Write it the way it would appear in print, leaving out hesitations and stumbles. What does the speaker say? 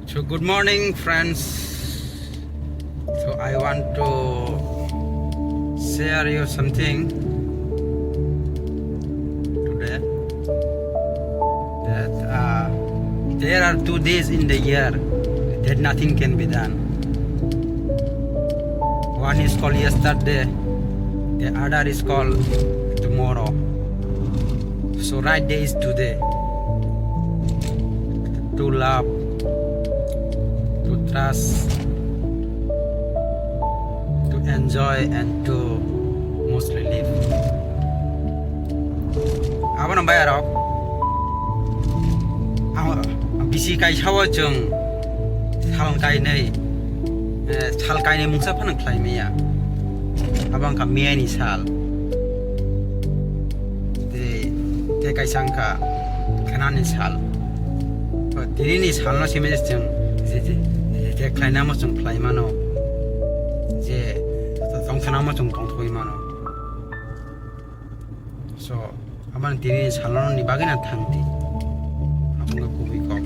So good morning friends. So I want to share you something today that there are 2 days in the year that nothing can be done. One is called yesterday, the other is called tomorrow. So right day is today. To love, to trust, to enjoy and to mostly live. Abang bayar rok. Bisi kai sawo जों साल गायनाय साल गायनाय मुंसा फान खालामैया abang ka miani sal de kaisangka khanani sal Tini salno simes जों जे खायना म जों खालामनो जे दंथना म जों दंथ'य मानो so aban Tini salno ni bagina thangti abang Kubui kok